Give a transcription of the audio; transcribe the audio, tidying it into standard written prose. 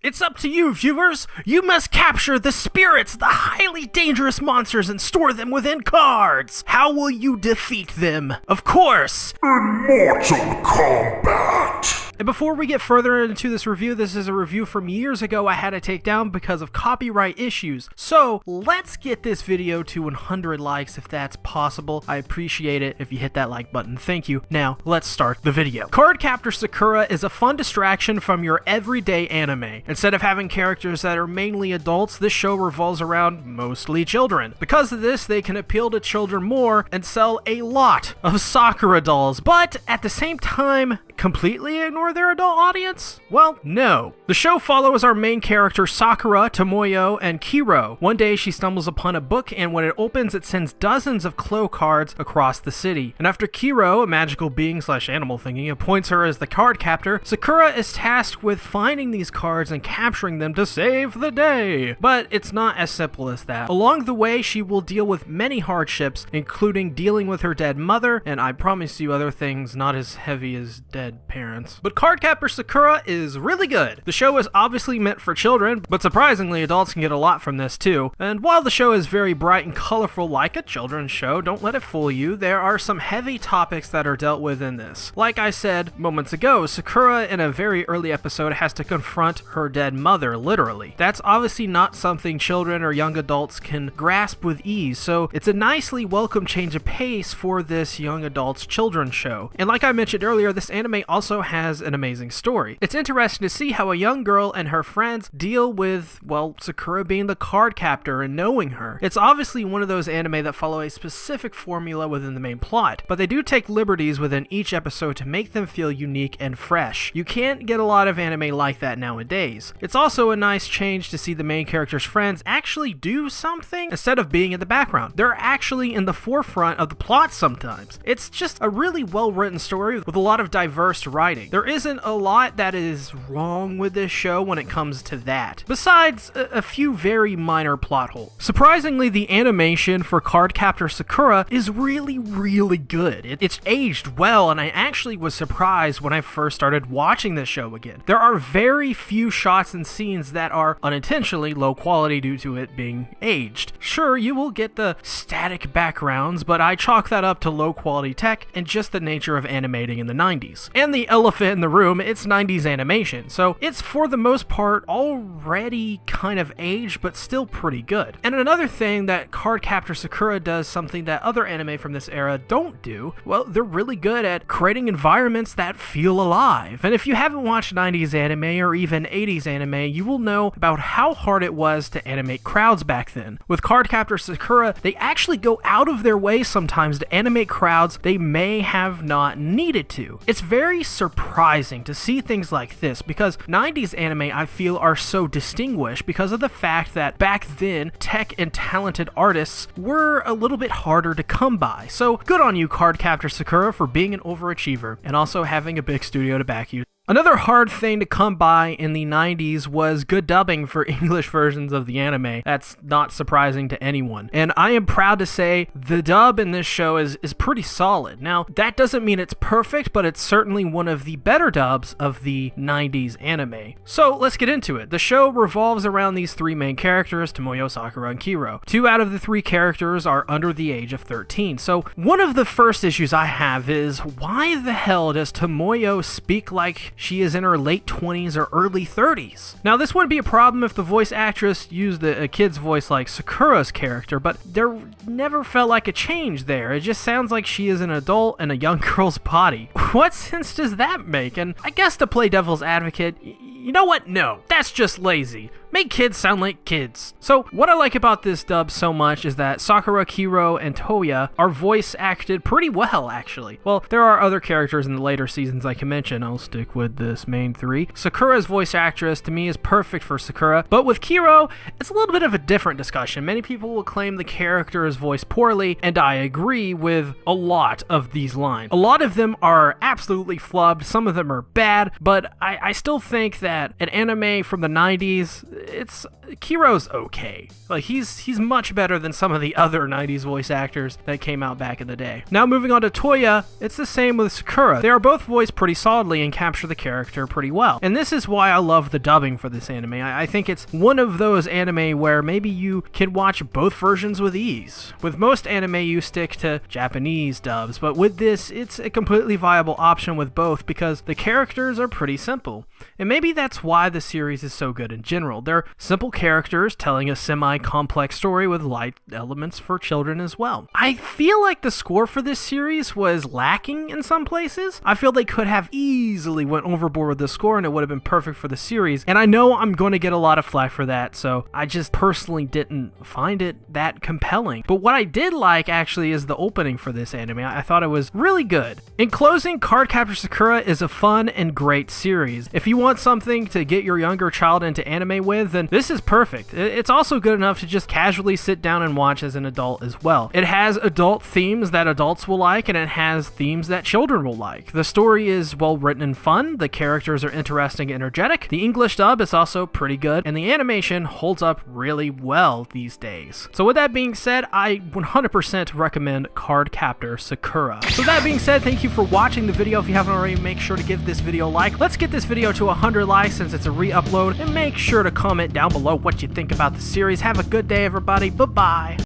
It's up to you, viewers. You must capture the spirits, the highly dangerous monsters, and store them within cards. How will you defeat them? Of course, in Mortal Kombat. And before we get further into this review, this is a review from years ago I had to take down because of copyright issues. So let's get this video to 100 likes if that's possible. I appreciate it if you hit that like button. Thank you. Now let's start the video. Cardcaptor Sakura is a fun distraction from your everyday anime. Instead of having characters that are mainly adults, this show revolves around mostly children. Because of this, they can appeal to children more and sell a lot of Sakura dolls, but at the same time, completely ignore their adult audience? Well, no. The show follows our main character Sakura, Tomoyo, and Kiro. One day she stumbles upon a book, and when it opens it sends dozens of Clo cards across the city. And after Kiro, a magical being / animal thingy, appoints her as the card captor, Sakura is tasked with finding these cards and capturing them to save the day. But it's not as simple as that. Along the way she will deal with many hardships, including dealing with her dead mother, and I promise you other things not as heavy as dead parents. But Cardcaptor Sakura is really good. The show is obviously meant for children, but surprisingly adults can get a lot from this too. And while the show is very bright and colorful like a children's show, don't let it fool you, there are some heavy topics that are dealt with in this. Like I said moments ago, Sakura in a very early episode has to confront her dead mother, literally. That's obviously not something children or young adults can grasp with ease, so it's a nicely welcome change of pace for this young adults children's show. And like I mentioned earlier, this anime also has an amazing story. It's interesting to see how a young girl and her friends deal with, well, Sakura being the card captor and knowing her. It's obviously one of those anime that follow a specific formula within the main plot, but they do take liberties within each episode to make them feel unique and fresh. You can't get a lot of anime like that nowadays. It's also a nice change to see the main character's friends actually do something instead of being in the background. They're actually in the forefront of the plot sometimes. It's just a really well-written story with a lot of diverse writing. There isn't a lot that is wrong with this show when it comes to that, besides a few very minor plot holes. Surprisingly, the animation for Cardcaptor Sakura is really good. It's aged well, and I actually was surprised when I first started watching this show again. There are very few shots and scenes that are unintentionally low quality due to it being aged. Sure, you will get the static backgrounds, but I chalk that up to low quality tech and just the nature of animating in the 90s. And the elephant in the room, it's 90s animation, so it's for the most part already kind of aged, but still pretty good. And another thing that Cardcaptor Sakura does, something that other anime from this era don't do, well, they're really good at creating environments that feel alive. And if you haven't watched 90s anime or even 80s anime, you will know about how hard it was to animate crowds back then. With Cardcaptor Sakura, they actually go out of their way sometimes to animate crowds they may have not needed to. It's very surprising to see things like this because 90s anime, I feel, are so distinguished because of the fact that back then tech and talented artists were a little bit harder to come by. So good on you, Cardcaptor Sakura, for being an overachiever and also having a big studio to back you. Another hard thing to come by in the 90s was good dubbing for English versions of the anime. That's not surprising to anyone. And I am proud to say the dub in this show is pretty solid. Now, that doesn't mean it's perfect, but it's certainly one of the better dubs of the 90s anime. So let's get into it. The show revolves around these three main characters, Tomoyo, Sakura, and Kiro. 2 out of the 3 characters are under the age of 13. So one of the first issues I have is, why the hell does Tomoyo speak like she is in her late 20s or early 30s. Now, this wouldn't be a problem if the voice actress used a kid's voice like Sakura's character, but there never felt like a change there. It just sounds like she is an adult in a young girl's body. What sense does that make? And I guess to play devil's advocate, you know what? No, that's just lazy. Make kids sound like kids. So what I like about this dub so much is that Sakura, Kiro, and Toya are voice acted pretty well, actually. Well, there are other characters in the later seasons I can mention. I'll stick with this main 3. Sakura's voice actress, to me, is perfect for Sakura, but with Kiro, it's a little bit of a different discussion. Many people will claim the character is voiced poorly, and I agree with a lot of these lines. A lot of them are absolutely flubbed, some of them are bad, but I still think that an anime from the 90s, Kiro's okay. Like, he's much better than some of the other 90s voice actors that came out back in the day. Now moving on to Toya, it's the same with Sakura. They are both voiced pretty solidly and capture the character pretty well. And this is why I love the dubbing for this anime. I think it's one of those anime where maybe you can watch both versions with ease. With most anime, you stick to Japanese dubs, but with this, it's a completely viable option with both because the characters are pretty simple. And maybe that's why the series is so good in general. They're simple characters telling a semi-complex story with light elements for children as well. I feel like the score for this series was lacking in some places. I feel they could have easily went overboard with the score and it would have been perfect for the series. And I know I'm going to get a lot of flack for that, so I just personally didn't find it that compelling. But what I did like actually is the opening for this anime. I thought it was really good. In closing, Cardcaptor Sakura is a fun and great series. If you want something to get your younger child into anime with, then this is perfect. It's also good enough to just casually sit down and watch as an adult as well. It has adult themes that adults will like, and it has themes that children will like. The story is well written and fun, the characters are interesting and energetic, the English dub is also pretty good, and the animation holds up really well these days. So with that being said, I 100% recommend Cardcaptor Sakura. So that being said, thank you for watching the video. If you haven't already, make sure to give this video a like. Let's get this video to 100 likes since it's a re-upload, and make sure to comment down below what you think about the series. Have a good day, everybody. Bye-bye.